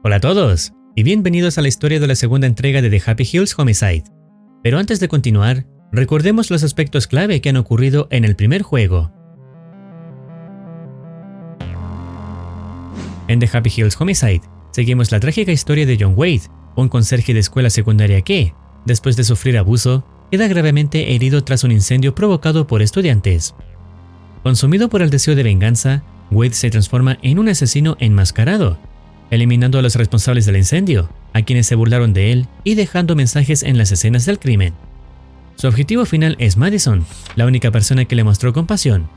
Hola a todos y bienvenidos a la historia de la segunda entrega de The Happy Hills Homicide. Pero antes de continuar, recordemos los aspectos clave que han ocurrido en el primer juego. En The Happy Hills Homicide, seguimos la trágica historia de John Wade, un conserje de escuela secundaria que, después de sufrir abuso, queda gravemente herido tras un incendio provocado por estudiantes. Consumido por el deseo de venganza, Wade se transforma en un asesino enmascarado, eliminando a los responsables del incendio, a quienes se burlaron de él y dejando mensajes en las escenas del crimen. Su objetivo final es Madison, la única persona que le mostró compasión.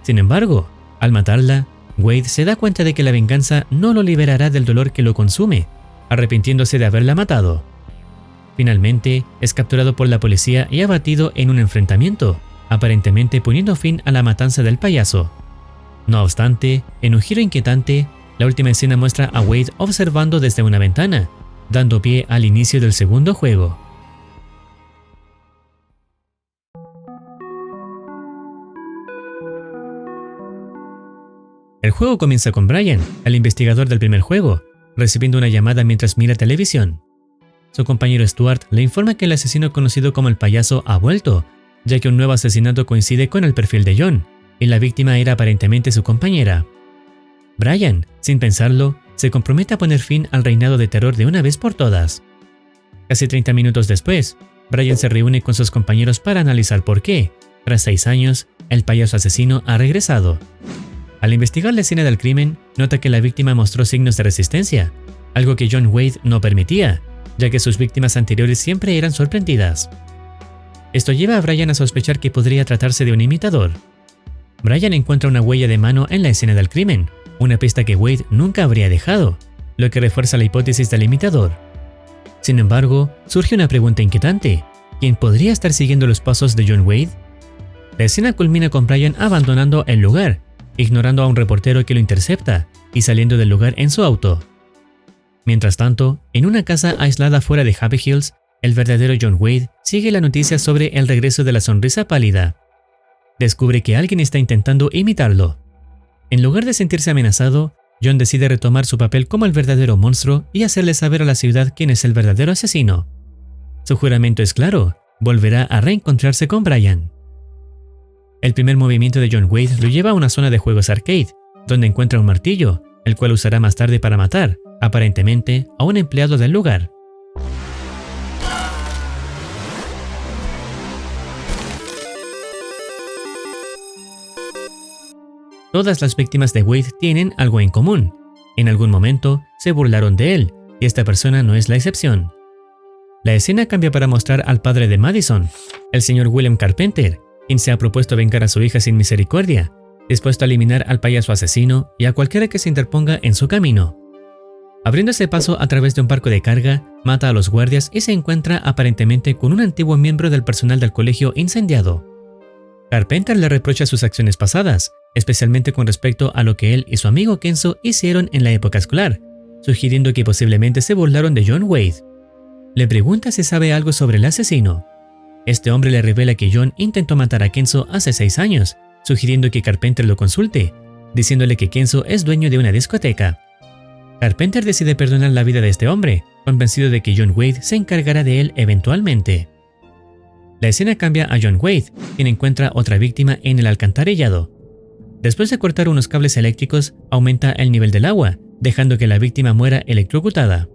Sin embargo, al matarla, Wade se da cuenta de que la venganza no lo liberará del dolor que lo consume, arrepintiéndose de haberla matado. Finalmente, es capturado por la policía y abatido en un enfrentamiento, aparentemente poniendo fin a la matanza del payaso. No obstante, en un giro inquietante, la última escena muestra a Wade observando desde una ventana, dando pie al inicio del segundo juego. El juego comienza con Brian, el investigador del primer juego, recibiendo una llamada mientras mira televisión. Su compañero Stuart le informa que el asesino conocido como el payaso ha vuelto, ya que un nuevo asesinato coincide con el perfil de John, y la víctima era aparentemente su compañera. Brian, sin pensarlo, se compromete a poner fin al reinado de terror de una vez por todas. Casi 30 minutos después, Brian se reúne con sus compañeros para analizar por qué, tras 6 años, el payaso asesino ha regresado. Al investigar la escena del crimen, nota que la víctima mostró signos de resistencia, algo que John Wade no permitía, ya que sus víctimas anteriores siempre eran sorprendidas. Esto lleva a Brian a sospechar que podría tratarse de un imitador. Brian encuentra una huella de mano en la escena del crimen, una pista que Wade nunca habría dejado, lo que refuerza la hipótesis del imitador. Sin embargo, surge una pregunta inquietante: ¿quién podría estar siguiendo los pasos de John Wade? La escena culmina con Brian abandonando el lugar, ignorando a un reportero que lo intercepta y saliendo del lugar en su auto. Mientras tanto, en una casa aislada fuera de Happy Hills, el verdadero John Wade sigue la noticia sobre el regreso de la sonrisa pálida. Descubre que alguien está intentando imitarlo. En lugar de sentirse amenazado, John decide retomar su papel como el verdadero monstruo y hacerle saber a la ciudad quién es el verdadero asesino. Su juramento es claro: volverá a reencontrarse con Brian. El primer movimiento de John Wade lo lleva a una zona de juegos arcade, donde encuentra un martillo, el cual usará más tarde para matar, aparentemente, a un empleado del lugar. Todas las víctimas de Wade tienen algo en común. En algún momento se burlaron de él, y esta persona no es la excepción. La escena cambia para mostrar al padre de Madison, el señor William Carpenter, quien se ha propuesto vengar a su hija sin misericordia, dispuesto a eliminar al payaso asesino y a cualquiera que se interponga en su camino. Abriéndose paso a través de un barco de carga, mata a los guardias y se encuentra aparentemente con un antiguo miembro del personal del colegio incendiado. Carpenter le reprocha sus acciones pasadas, especialmente con respecto a lo que él y su amigo Kenzo hicieron en la época escolar, sugiriendo que posiblemente se burlaron de John Wade. Le pregunta si sabe algo sobre el asesino. Este hombre le revela que John intentó matar a Kenzo hace 6 años, sugiriendo que Carpenter lo consulte, diciéndole que Kenzo es dueño de una discoteca. Carpenter decide perdonar la vida de este hombre, convencido de que John Wade se encargará de él eventualmente. La escena cambia a John Wade, quien encuentra otra víctima en el alcantarillado. Después de cortar unos cables eléctricos, aumenta el nivel del agua, dejando que la víctima muera electrocutada.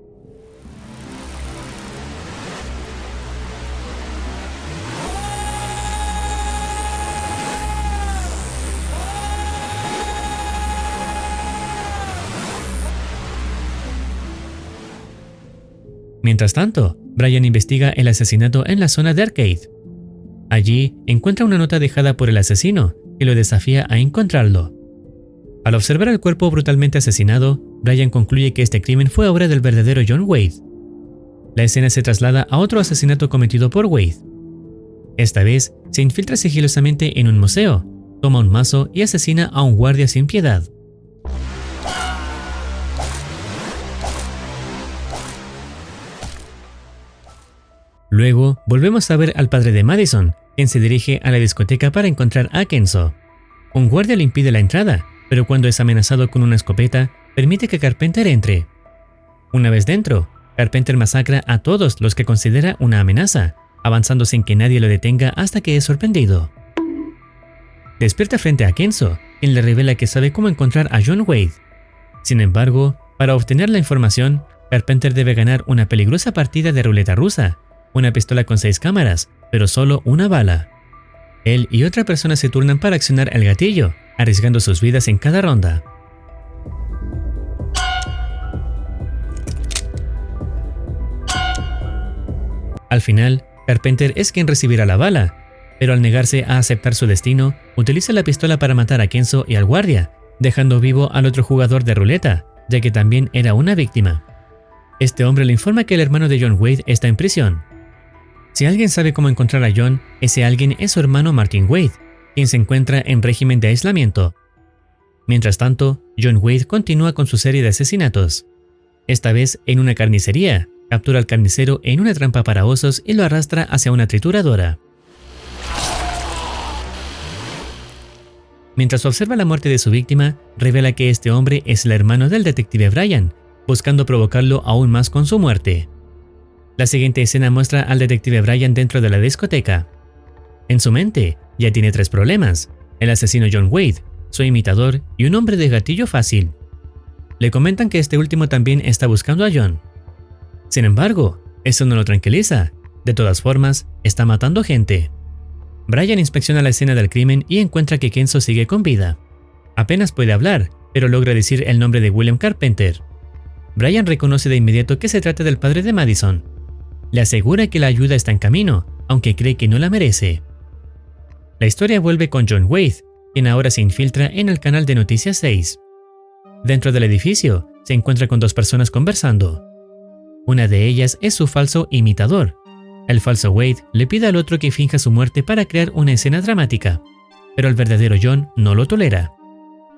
Mientras tanto, Brian investiga el asesinato en la zona de arcade. Allí encuentra una nota dejada por el asesino que lo desafía a encontrarlo. Al observar el cuerpo brutalmente asesinado, Brian concluye que este crimen fue obra del verdadero John Wade. La escena se traslada a otro asesinato cometido por Wade. Esta vez, se infiltra sigilosamente en un museo, toma un mazo y asesina a un guardia sin piedad. Luego, volvemos a ver al padre de Madison, quien se dirige a la discoteca para encontrar a Kenzo. Un guardia le impide la entrada, pero cuando es amenazado con una escopeta, permite que Carpenter entre. Una vez dentro, Carpenter masacra a todos los que considera una amenaza, avanzando sin que nadie lo detenga hasta que es sorprendido. Despierta frente a Kenzo, quien le revela que sabe cómo encontrar a John Wade. Sin embargo, para obtener la información, Carpenter debe ganar una peligrosa partida de ruleta rusa, una pistola con 6 cámaras, pero solo una bala. Él y otra persona se turnan para accionar el gatillo, arriesgando sus vidas en cada ronda. Al final, Carpenter es quien recibirá la bala, pero al negarse a aceptar su destino, utiliza la pistola para matar a Kenzo y al guardia, dejando vivo al otro jugador de ruleta, ya que también era una víctima. Este hombre le informa que el hermano de John Wade está en prisión. Si alguien sabe cómo encontrar a John, ese alguien es su hermano Martin Wade, quien se encuentra en régimen de aislamiento. Mientras tanto, John Wade continúa con su serie de asesinatos. Esta vez en una carnicería, captura al carnicero en una trampa para osos y lo arrastra hacia una trituradora. Mientras observa la muerte de su víctima, revela que este hombre es el hermano del detective Brian, buscando provocarlo aún más con su muerte. La siguiente escena muestra al detective Brian dentro de la discoteca. En su mente, ya tiene 3 problemas: el asesino John Wade, su imitador y un hombre de gatillo fácil. Le comentan que este último también está buscando a John. Sin embargo, eso no lo tranquiliza. De todas formas, está matando gente. Brian inspecciona la escena del crimen y encuentra que Kenzo sigue con vida. Apenas puede hablar, pero logra decir el nombre de William Carpenter. Brian reconoce de inmediato que se trata del padre de Madison. Le asegura que la ayuda está en camino, aunque cree que no la merece. La historia vuelve con John Wade, quien ahora se infiltra en el canal de Noticias 6. Dentro del edificio, se encuentra con 2 personas conversando. Una de ellas es su falso imitador. El falso Wade le pide al otro que finja su muerte para crear una escena dramática, pero el verdadero John no lo tolera.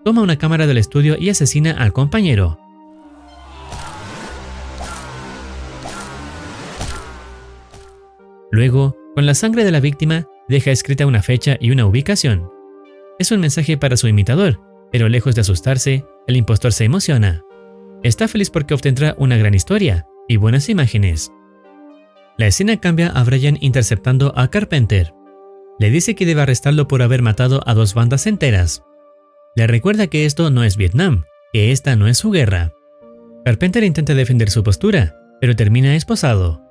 Toma una cámara del estudio y asesina al compañero. Luego, con la sangre de la víctima, deja escrita una fecha y una ubicación. Es un mensaje para su imitador, pero lejos de asustarse, el impostor se emociona. Está feliz porque obtendrá una gran historia y buenas imágenes. La escena cambia a Brian interceptando a Carpenter. Le dice que debe arrestarlo por haber matado a 2 bandas enteras. Le recuerda que esto no es Vietnam, que esta no es su guerra. Carpenter intenta defender su postura, pero termina esposado.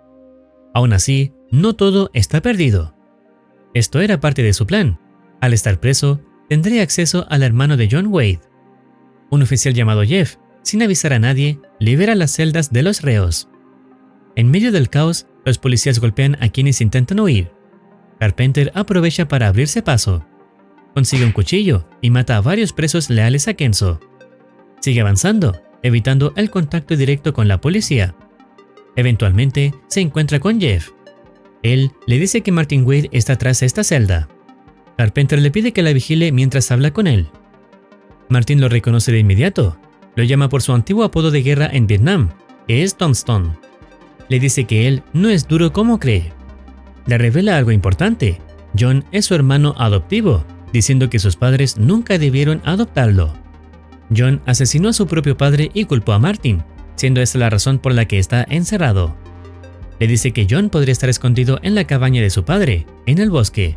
Aún así, no todo está perdido. Esto era parte de su plan. Al estar preso, tendría acceso al hermano de John Wade. Un oficial llamado Jeff, sin avisar a nadie, libera las celdas de los reos. En medio del caos, los policías golpean a quienes intentan huir. Carpenter aprovecha para abrirse paso. Consigue un cuchillo y mata a varios presos leales a Kenzo. Sigue avanzando, evitando el contacto directo con la policía. Eventualmente, se encuentra con Jeff. Él le dice que Martin Wade está tras esta celda. Carpenter le pide que la vigile mientras habla con él. Martin lo reconoce de inmediato. Lo llama por su antiguo apodo de guerra en Vietnam, que es Tombstone. Le dice que él no es duro como cree. Le revela algo importante. John es su hermano adoptivo, diciendo que sus padres nunca debieron adoptarlo. John asesinó a su propio padre y culpó a Martin, siendo esa la razón por la que está encerrado. Le dice que John podría estar escondido en la cabaña de su padre, en el bosque.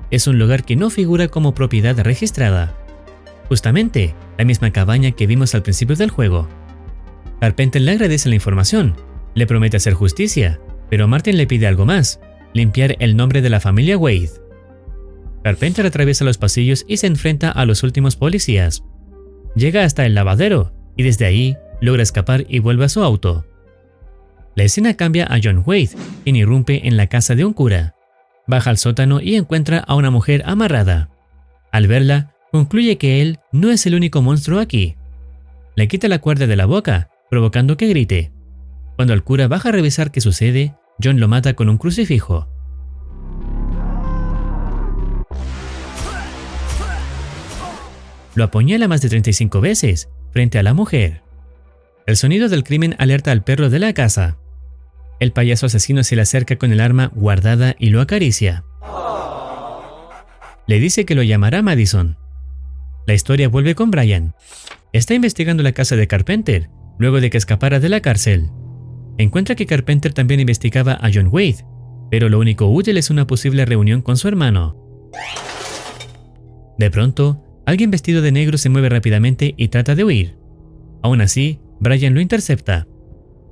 Es un lugar que no figura como propiedad registrada. Justamente, la misma cabaña que vimos al principio del juego. Carpenter le agradece la información, le promete hacer justicia, pero Martin le pide algo más: limpiar el nombre de la familia Wade. Carpenter atraviesa los pasillos y se enfrenta a los últimos policías. Llega hasta el lavadero y desde ahí logra escapar y vuelve a su auto. La escena cambia a John Wade, quien irrumpe en la casa de un cura. Baja al sótano y encuentra a una mujer amarrada. Al verla, concluye que él no es el único monstruo aquí. Le quita la cuerda de la boca, provocando que grite. Cuando el cura baja a revisar qué sucede, John lo mata con un crucifijo. Lo apuñala más de 35 veces, frente a la mujer. El sonido del crimen alerta al perro de la casa. El payaso asesino se le acerca con el arma guardada y lo acaricia. Le dice que lo llamará Madison. La historia vuelve con Brian. Está investigando la casa de Carpenter luego de que escapara de la cárcel. Encuentra que Carpenter también investigaba a John Wade, pero lo único útil es una posible reunión con su hermano. De pronto, alguien vestido de negro se mueve rápidamente y trata de huir. Aún así, Brian lo intercepta.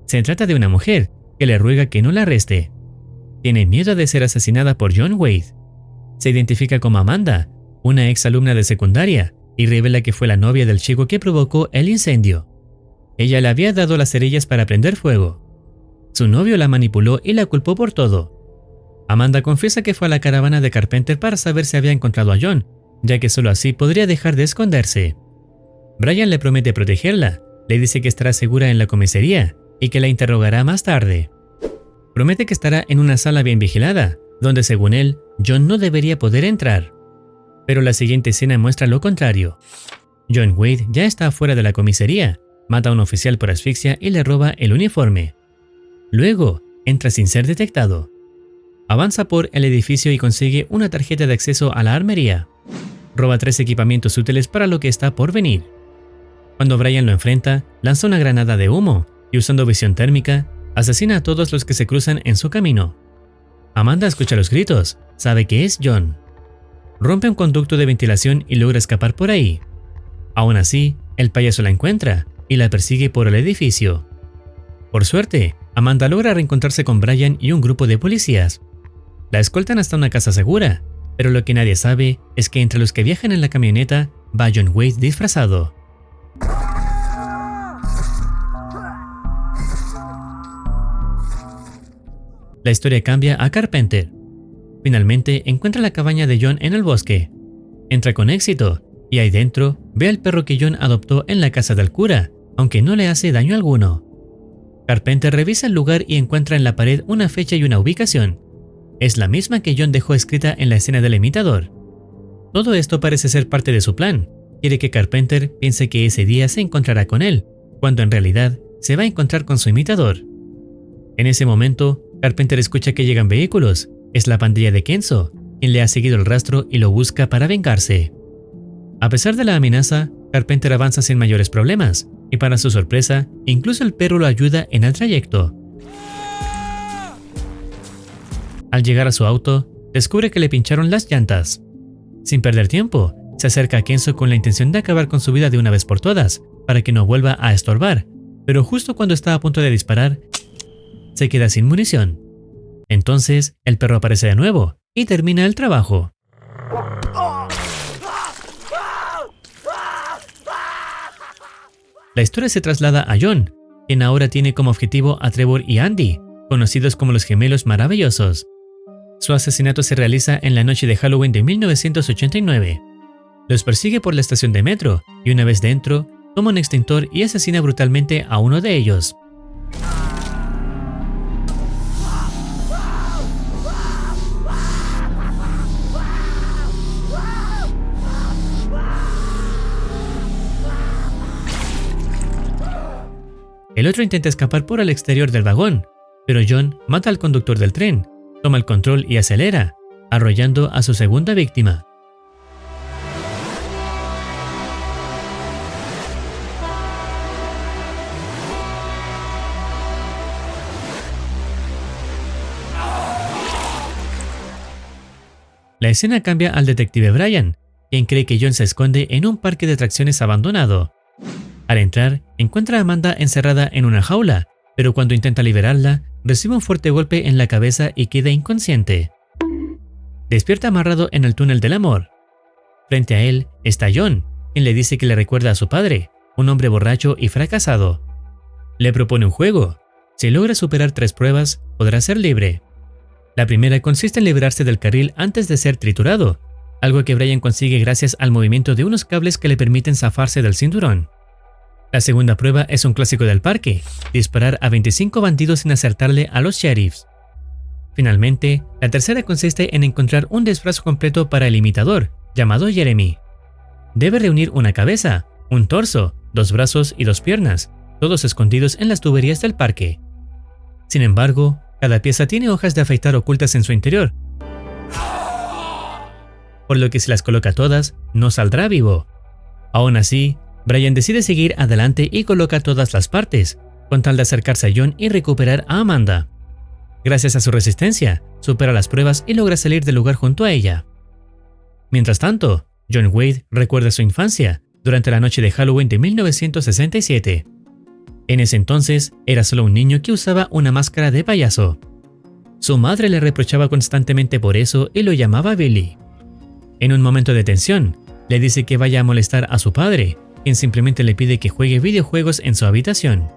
Se trata de una mujer que le ruega que no la arreste. Tiene miedo de ser asesinada por John Wade. Se identifica como Amanda, una ex alumna de secundaria, y revela que fue la novia del chico que provocó el incendio. Ella le había dado las cerillas para prender fuego. Su novio la manipuló y la culpó por todo. Amanda confiesa que fue a la caravana de Carpenter para saber si había encontrado a John, ya que solo así podría dejar de esconderse. Brian le promete protegerla, le dice que estará segura en la comisaría y que la interrogará más tarde. Promete que estará en una sala bien vigilada, donde según él, John no debería poder entrar. Pero la siguiente escena muestra lo contrario. John Wade ya está fuera de la comisaría, mata a un oficial por asfixia y le roba el uniforme. Luego, entra sin ser detectado. Avanza por el edificio y consigue una tarjeta de acceso a la armería. Roba 3 equipamientos útiles para lo que está por venir. Cuando Brian lo enfrenta, lanza una granada de humo y usando visión térmica, asesina a todos los que se cruzan en su camino. Amanda escucha los gritos, sabe que es John. Rompe un conducto de ventilación y logra escapar por ahí. Aún así, el payaso la encuentra y la persigue por el edificio. Por suerte, Amanda logra reencontrarse con Brian y un grupo de policías. La escoltan hasta una casa segura, pero lo que nadie sabe es que entre los que viajan en la camioneta va John Wade disfrazado. La historia cambia a Carpenter. Finalmente encuentra la cabaña de John en el bosque. Entra con éxito y ahí dentro ve al perro que John adoptó en la casa del cura, aunque no le hace daño alguno. Carpenter revisa el lugar y encuentra en la pared una fecha y una ubicación. Es la misma que John dejó escrita en la escena del imitador. Todo esto parece ser parte de su plan. Quiere que Carpenter piense que ese día se encontrará con él, cuando en realidad se va a encontrar con su imitador. En ese momento, Carpenter escucha que llegan vehículos. Es la pandilla de Kenzo, quien le ha seguido el rastro y lo busca para vengarse. A pesar de la amenaza, Carpenter avanza sin mayores problemas, y para su sorpresa, incluso el perro lo ayuda en el trayecto. Al llegar a su auto, descubre que le pincharon las llantas. Sin perder tiempo, se acerca a Kenzo con la intención de acabar con su vida de una vez por todas, para que no vuelva a estorbar, pero justo cuando está a punto de disparar, se queda sin munición. Entonces, el perro aparece de nuevo y termina el trabajo. La historia se traslada a John, quien ahora tiene como objetivo a Trevor y Andy, conocidos como los gemelos maravillosos. Su asesinato se realiza en la noche de Halloween de 1989. Los persigue por la estación de metro y una vez dentro, toma un extintor y asesina brutalmente a uno de ellos. El otro intenta escapar por el exterior del vagón, pero John mata al conductor del tren, toma el control y acelera, arrollando a su segunda víctima. La escena cambia al detective Brian, quien cree que John se esconde en un parque de atracciones abandonado. Al entrar, encuentra a Amanda encerrada en una jaula, pero cuando intenta liberarla, recibe un fuerte golpe en la cabeza y queda inconsciente. Despierta amarrado en el túnel del amor. Frente a él está John, quien le dice que le recuerda a su padre, un hombre borracho y fracasado. Le propone un juego. Si logra superar 3 pruebas, podrá ser libre. La primera consiste en librarse del carril antes de ser triturado, algo que Brian consigue gracias al movimiento de unos cables que le permiten zafarse del cinturón. La segunda prueba es un clásico del parque, disparar a 25 bandidos sin acertarle a los sheriffs. Finalmente, la tercera consiste en encontrar un disfraz completo para el imitador, llamado Jeremy. Debe reunir una cabeza, un torso, 2 brazos y 2 piernas, todos escondidos en las tuberías del parque. Sin embargo, cada pieza tiene hojas de afeitar ocultas en su interior, por lo que si las coloca todas, no saldrá vivo. Aún así, Brian decide seguir adelante y coloca todas las partes, con tal de acercarse a John y recuperar a Amanda. Gracias a su resistencia, supera las pruebas y logra salir del lugar junto a ella. Mientras tanto, John Wade recuerda su infancia durante la noche de Halloween de 1967. En ese entonces, era solo un niño que usaba una máscara de payaso. Su madre le reprochaba constantemente por eso y lo llamaba Billy. En un momento de tensión, le dice que vaya a molestar a su padre, quien simplemente le pide que juegue videojuegos en su habitación.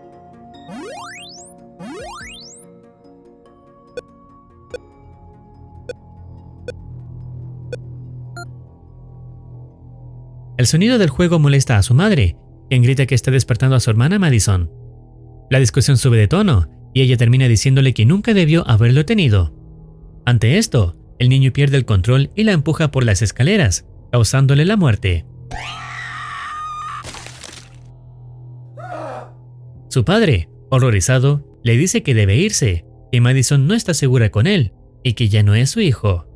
El sonido del juego molesta a su madre, quien grita que está despertando a su hermana Madison. La discusión sube de tono y ella termina diciéndole que nunca debió haberlo tenido. Ante esto, el niño pierde el control y la empuja por las escaleras, causándole la muerte. Su padre, horrorizado, le dice que debe irse, que Madison no está segura con él y que ya no es su hijo.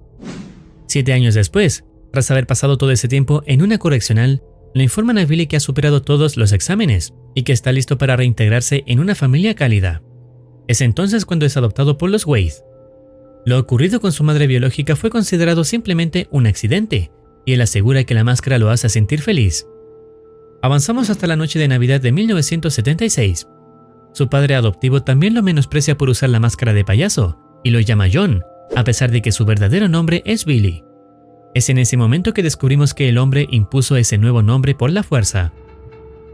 7 años después, tras haber pasado todo ese tiempo en una correccional, le informan a Billy que ha superado todos los exámenes y que está listo para reintegrarse en una familia cálida. Es entonces cuando es adoptado por los Wade. Lo ocurrido con su madre biológica fue considerado simplemente un accidente, y él asegura que la máscara lo hace sentir feliz. Avanzamos hasta la noche de Navidad de 1976. Su padre adoptivo también lo menosprecia por usar la máscara de payaso, y lo llama John, a pesar de que su verdadero nombre es Billy. Es en ese momento que descubrimos que el hombre impuso ese nuevo nombre por la fuerza.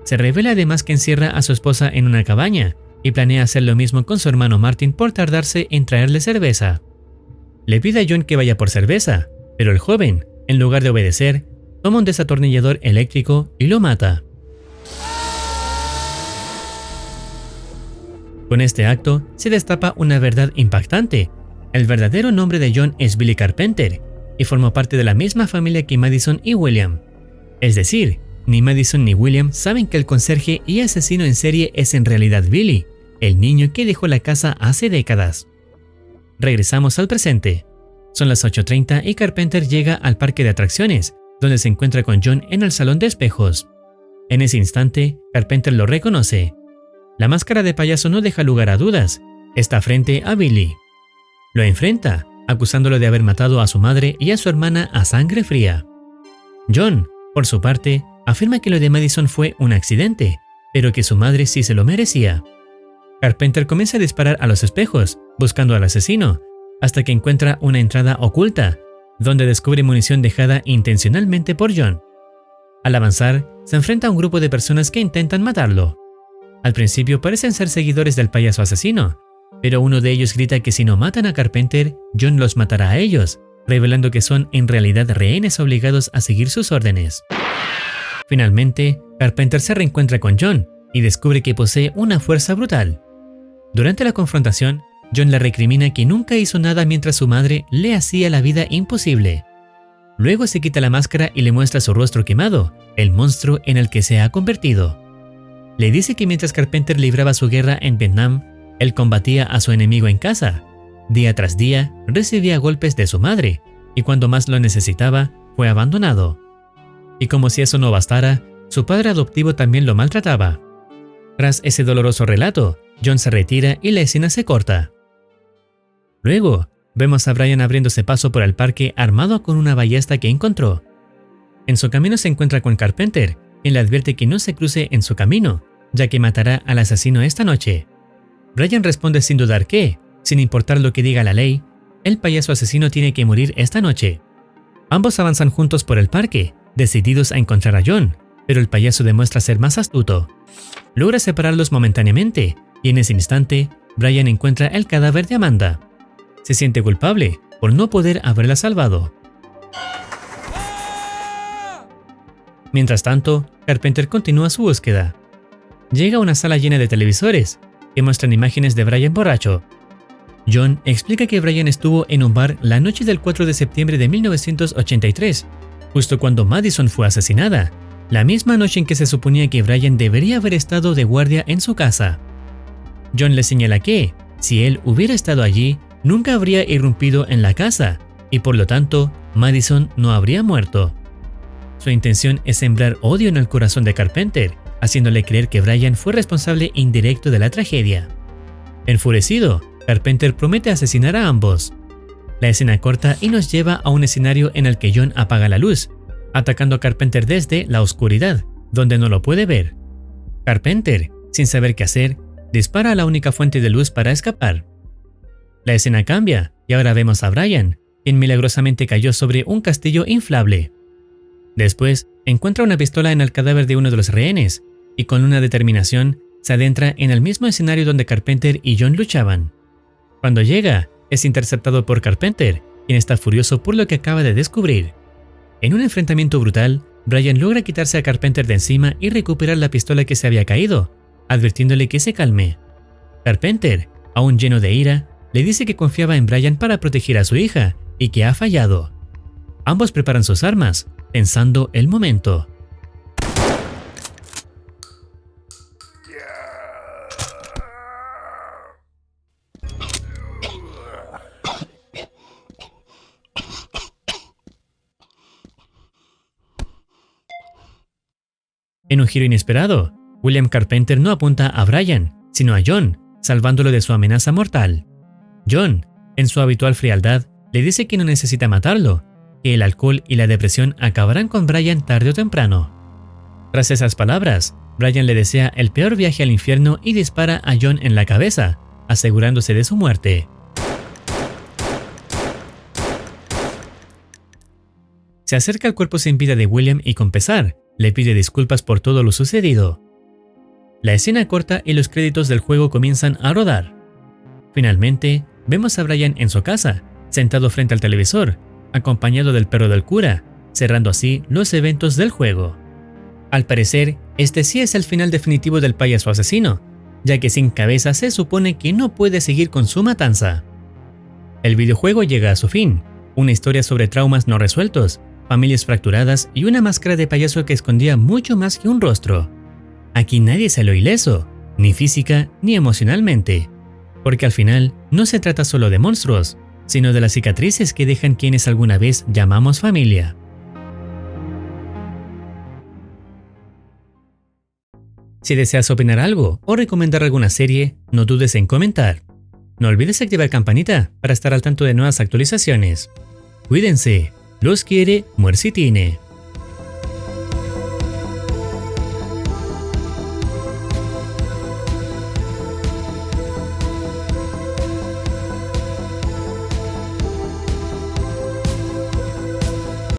Se revela además que encierra a su esposa en una cabaña y planea hacer lo mismo con su hermano Martin por tardarse en traerle cerveza. Le pide a John que vaya por cerveza, pero el joven, en lugar de obedecer, toma un desatornillador eléctrico y lo mata. Con este acto se destapa una verdad impactante. El verdadero nombre de John es Billy Carpenter, y formó parte de la misma familia que Madison y William. Es decir, ni Madison ni William saben que el conserje y asesino en serie es en realidad Billy, el niño que dejó la casa hace décadas. Regresamos al presente. Son las 8:30 y Carpenter llega al parque de atracciones, donde se encuentra con John en el salón de espejos. En ese instante, Carpenter lo reconoce. La máscara de payaso no deja lugar a dudas. Está frente a Billy. Lo enfrenta, acusándolo de haber matado a su madre y a su hermana a sangre fría. John, por su parte, afirma que lo de Madison fue un accidente, pero que su madre sí se lo merecía. Carpenter comienza a disparar a los espejos, buscando al asesino, hasta que encuentra una entrada oculta, donde descubre munición dejada intencionalmente por John. Al avanzar, se enfrenta a un grupo de personas que intentan matarlo. Al principio parecen ser seguidores del payaso asesino, pero uno de ellos grita que si no matan a Carpenter, John los matará a ellos, revelando que son en realidad rehenes obligados a seguir sus órdenes. Finalmente, Carpenter se reencuentra con John y descubre que posee una fuerza brutal. Durante la confrontación, John le recrimina que nunca hizo nada mientras su madre le hacía la vida imposible. Luego se quita la máscara y le muestra su rostro quemado, el monstruo en el que se ha convertido. Le dice que mientras Carpenter libraba su guerra en Vietnam, él combatía a su enemigo en casa. Día tras día, recibía golpes de su madre, y cuando más lo necesitaba, fue abandonado. Y como si eso no bastara, su padre adoptivo también lo maltrataba. Tras ese doloroso relato, John se retira y la escena se corta. Luego, vemos a Brian abriéndose paso por el parque armado con una ballesta que encontró. En su camino se encuentra con Carpenter, quien le advierte que no se cruce en su camino, ya que matará al asesino esta noche. Brian responde sin dudar que, sin importar lo que diga la ley, el payaso asesino tiene que morir esta noche. Ambos avanzan juntos por el parque, decididos a encontrar a John, pero el payaso demuestra ser más astuto. Logra separarlos momentáneamente, y en ese instante, Brian encuentra el cadáver de Amanda. Se siente culpable por no poder haberla salvado. Mientras tanto, Carpenter continúa su búsqueda. Llega a una sala llena de televisores, que muestran imágenes de Brian borracho. John explica que Brian estuvo en un bar la noche del 4 de septiembre de 1983, justo cuando Madison fue asesinada, la misma noche en que se suponía que Brian debería haber estado de guardia en su casa. John le señala que, si él hubiera estado allí, nunca habría irrumpido en la casa, y por lo tanto, Madison no habría muerto. Su intención es sembrar odio en el corazón de Carpenter, haciéndole creer que Brian fue responsable indirecto de la tragedia. Enfurecido, Carpenter promete asesinar a ambos. La escena corta y nos lleva a un escenario en el que John apaga la luz, atacando a Carpenter desde la oscuridad, donde no lo puede ver. Carpenter, sin saber qué hacer, dispara a la única fuente de luz para escapar. La escena cambia y ahora vemos a Brian, quien milagrosamente cayó sobre un castillo inflable. Después, encuentra una pistola en el cadáver de uno de los rehenes y con una determinación se adentra en el mismo escenario donde Carpenter y John luchaban. Cuando llega, es interceptado por Carpenter, quien está furioso por lo que acaba de descubrir. En un enfrentamiento brutal, Brian logra quitarse a Carpenter de encima y recuperar la pistola que se había caído, advirtiéndole que se calme. Carpenter, aún lleno de ira, le dice que confiaba en Brian para proteger a su hija y que ha fallado. Ambos preparan sus armas, tensando el momento. En un giro inesperado, William Carpenter no apunta a Brian, sino a John, salvándolo de su amenaza mortal. John, en su habitual frialdad, le dice que no necesita matarlo, que el alcohol y la depresión acabarán con Brian tarde o temprano. Tras esas palabras, Brian le desea el peor viaje al infierno y dispara a John en la cabeza, asegurándose de su muerte. Se acerca al cuerpo sin vida de William y con pesar, le pide disculpas por todo lo sucedido. La escena corta y los créditos del juego comienzan a rodar. Finalmente, vemos a Brian en su casa, sentado frente al televisor, acompañado del perro del cura, cerrando así los eventos del juego. Al parecer, este sí es el final definitivo del payaso asesino, ya que sin cabeza se supone que no puede seguir con su matanza. El videojuego llega a su fin, una historia sobre traumas no resueltos, familias fracturadas y una máscara de payaso que escondía mucho más que un rostro. Aquí nadie salió ileso, ni física ni emocionalmente, porque al final no se trata solo de monstruos, sino de las cicatrices que dejan quienes alguna vez llamamos familia. Si deseas opinar algo o recomendar alguna serie, no dudes en comentar. No olvides activar campanita para estar al tanto de nuevas actualizaciones. Cuídense, los quiere Muercitine.